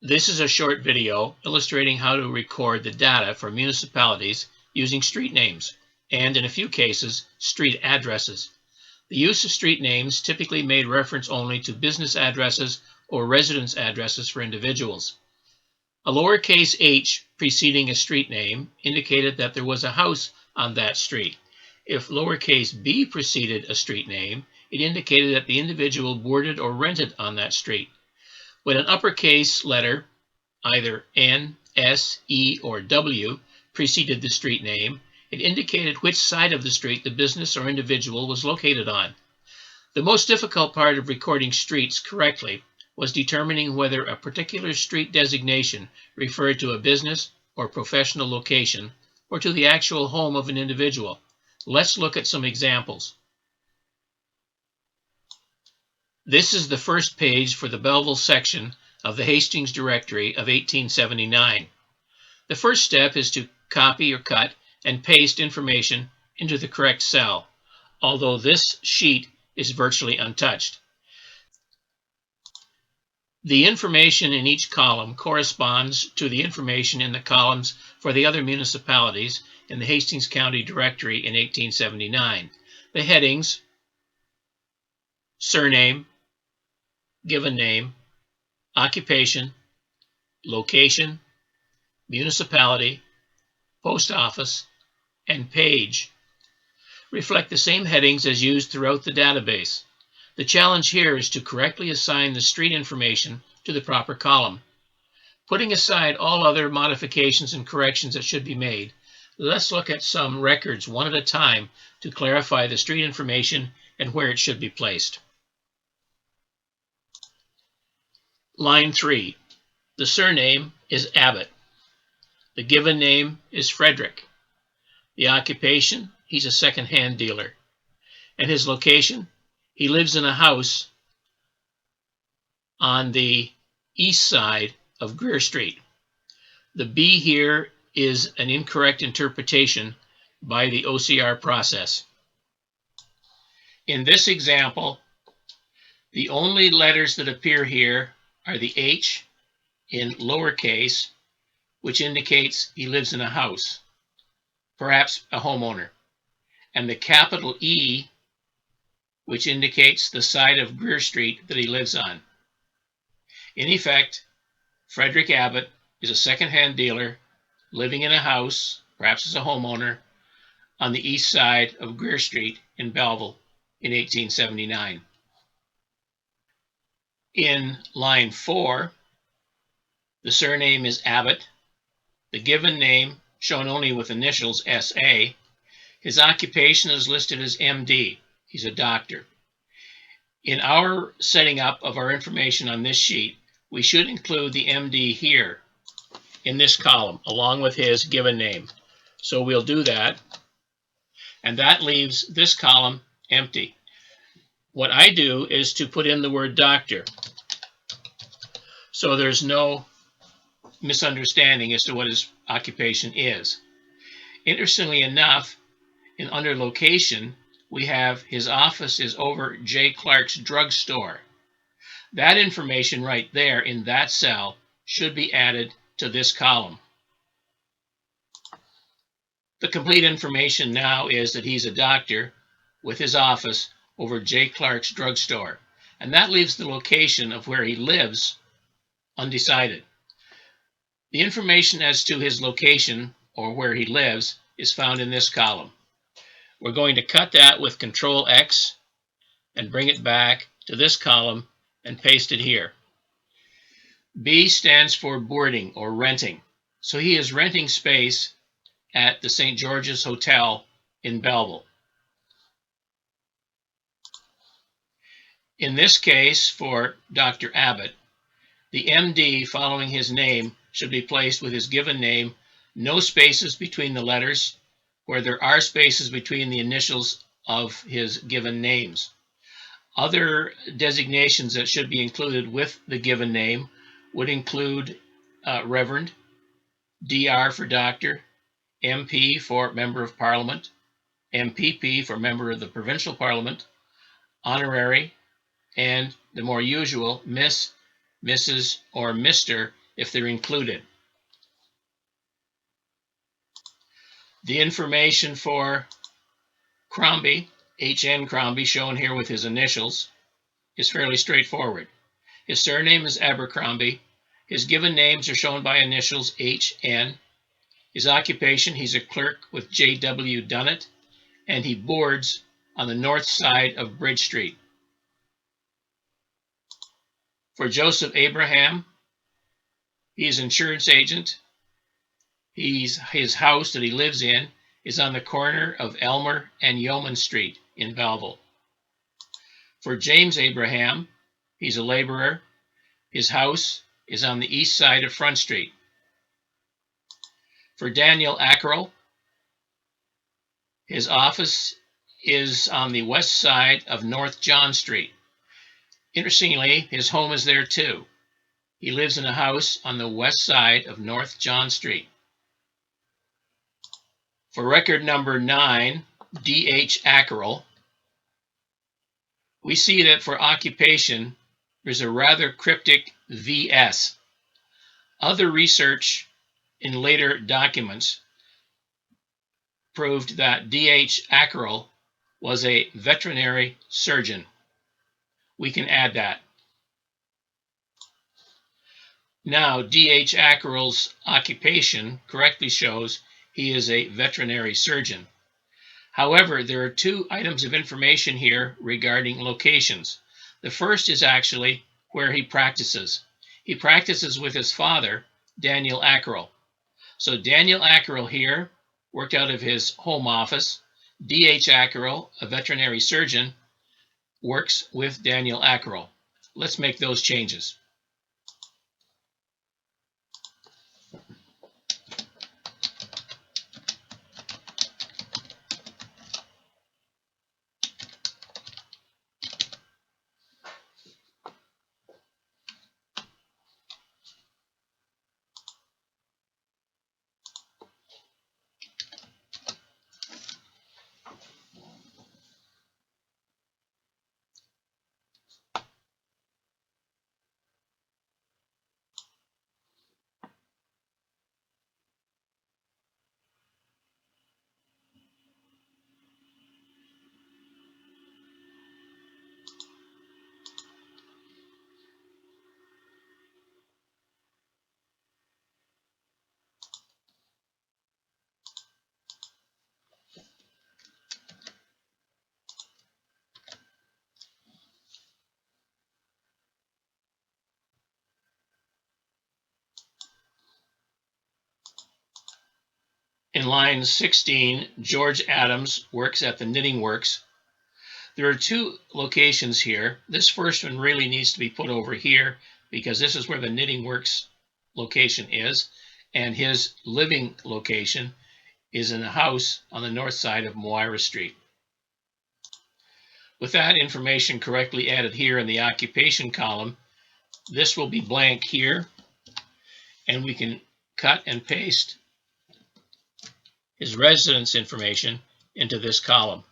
This is a short video illustrating how to record the data for municipalities using street names, and in a few cases, street addresses. The use of street names typically made reference only to business addresses or residence addresses for individuals. A lowercase h preceding a street name indicated that there was a house on that street. If lowercase b preceded a street name, it indicated that the individual boarded or rented on that street. When an uppercase letter, either N, S, E, or W, preceded the street name, it indicated which side of the street the business or individual was located on. The most difficult part of recording streets correctly was determining whether a particular street designation referred to a business or professional location or to the actual home of an individual. Let's look at some examples. This is the first page for the Belleville section of the Hastings Directory of 1879. The first step is to copy or cut and paste information into the correct cell, although this sheet is virtually untouched. The information in each column corresponds to the information in the columns for the other municipalities in the Hastings County Directory in 1879. The headings: surname, given name, occupation, location, municipality, post office, and page reflect the same headings as used throughout the database. The challenge here is to correctly assign the street information to the proper column. Putting aside all other modifications and corrections that should be made, let's look at some records one at a time to clarify the street information and where it should be placed. Line 3. The surname is Abbott. The given name is Frederick. The occupation, he's a second-hand dealer. And his location, he lives in a house on the east side of Greer Street. The B here is an incorrect interpretation by the OCR process. In this example, the only letters that appear here are the H in lowercase, which indicates he lives in a house, perhaps a homeowner, and the capital E, which indicates the side of Greer Street that he lives on. In effect, Frederick Abbott is a second-hand dealer living in a house, perhaps as a homeowner, on the east side of Greer Street in Belleville in 1879. In line 4, the surname is Abbott. The given name, shown only with initials SA. His occupation is listed as MD. He's a doctor. In our setting up of our information on this sheet, we should include the MD here in this column, along with his given name. So we'll do that, and that leaves this column empty. What I do is to put in the word doctor, so there's no misunderstanding as to what his occupation is. Interestingly enough, under location, we have his office is over J. Clark's drugstore. That information right there in that cell should be added to this column. The complete information now is that he's a doctor with his office over J. Clark's drugstore, and that leaves the location of where he lives undecided. The information as to his location or where he lives is found in this column. We're going to cut that with Control X and bring it back to this column and paste it here. B stands for boarding or renting. So he is renting space at the St. George's Hotel in Belleville. In this case, for Dr. Abbott, the MD following his name should be placed with his given name, no spaces between the letters, where there are spaces between the initials of his given names. Other designations that should be included with the given name would include Reverend, DR for Doctor, MP for Member of Parliament, MPP for Member of the Provincial Parliament, Honorary, and the more usual Miss, Mrs., or Mr. if they're included. The information for Crombie, H.N. Crombie, shown here with his initials, is fairly straightforward. His surname is Abercrombie. His given names are shown by initials H.N. His occupation, he's a clerk with J.W. Dunnett, and he boards on the north side of Bridge Street. For Joseph Abraham, he's an insurance agent. His house that he lives in is on the corner of Elmer and Yeoman Street in Belleville. For James Abraham, he's a laborer. His house is on the east side of Front Street. For Daniel Ackerell, his office is on the west side of North John Street. Interestingly, his home is there too. He lives in a house on the west side of North John Street. For record number 9, D.H. Ackerell, we see that for occupation, there's a rather cryptic V.S. Other research in later documents proved that D.H. Ackerell was a veterinary surgeon. We can add that. Now, D.H. Ackerell's occupation correctly shows he is a veterinary surgeon. However, there are 2 items of information here regarding locations. The first is actually where he practices. He practices with his father, Daniel Ackerell. So Daniel Ackerell here worked out of his home office. D.H. Ackerell, a veterinary surgeon, works with Daniel Ackerell. Let's make those changes. In line 16, George Adams works at the Knitting Works. There are 2 locations here. This first one really needs to be put over here because this is where the Knitting Works location is, and his living location is in a house on the north side of Moira Street. With that information correctly added here in the occupation column, this will be blank here, and we can cut and paste his residence information into this column.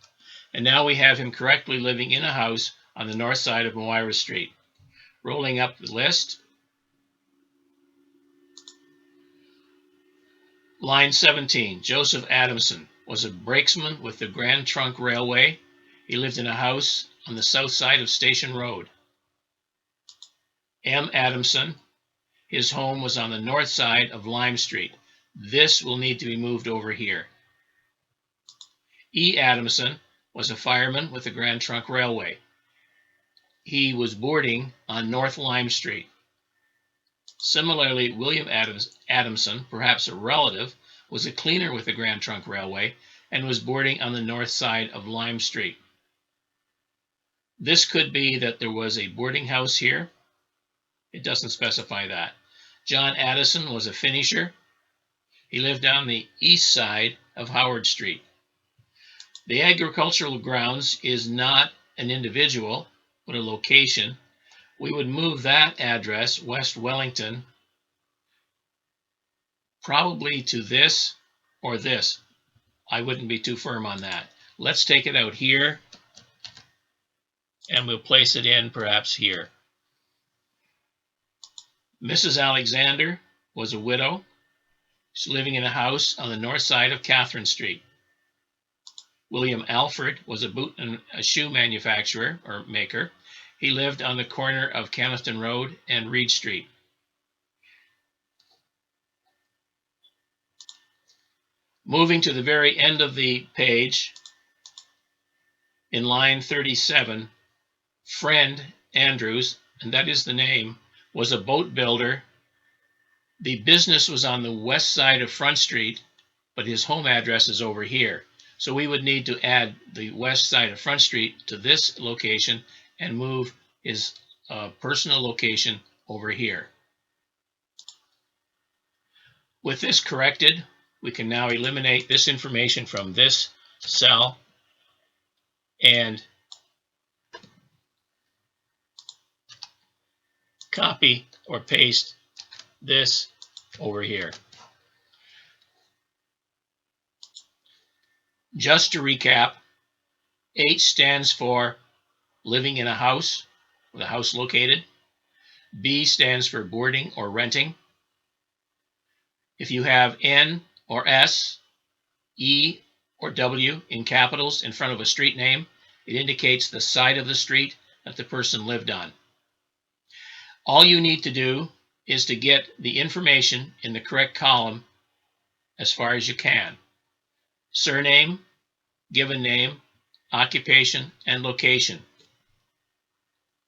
And now we have him correctly living in a house on the north side of Moira Street. Rolling up the list. Line 17, Joseph Adamson was a brakesman with the Grand Trunk Railway. He lived in a house on the south side of Station Road. M. Adamson, his home was on the north side of Lime Street. This will need to be moved over here. E. Adamson was a fireman with the Grand Trunk Railway. He was boarding on North Lime Street. Similarly, William Adamson, perhaps a relative, was a cleaner with the Grand Trunk Railway and was boarding on the north side of Lime Street. This could be that there was a boarding house here. It doesn't specify that. John Addison was a finisher. He lived on the east side of Howard Street. The agricultural grounds is not an individual, but a location. We would move that address, West Wellington, probably to this or this. I wouldn't be too firm on that. Let's take it out here, and we'll place it in perhaps here. Mrs. Alexander was a widow. She's living in a house on the north side of Catherine Street. William Alfred was a boot and a shoe manufacturer or maker. He lived on the corner of Kennethton Road and Reed Street. Moving to the very end of the page, in line 37, Friend Andrews, and that is the name, was a boat builder. The business was on the west side of Front Street, but his home address is over here. So we would need to add the west side of Front Street to this location and move his personal location over here. With this corrected, we can now eliminate this information from this cell and copy or paste this over here. Just to recap, H stands for living in a house, the house located. B stands for boarding or renting. If you have N or S, E or W in capitals in front of a street name, it indicates the side of the street that the person lived on. All you need to do is to get the information in the correct column as far as you can. Surname, given name, occupation, and location.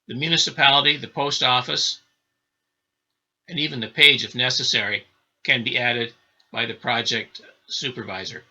The municipality, the post office, and even the page, if necessary, can be added by the project supervisor.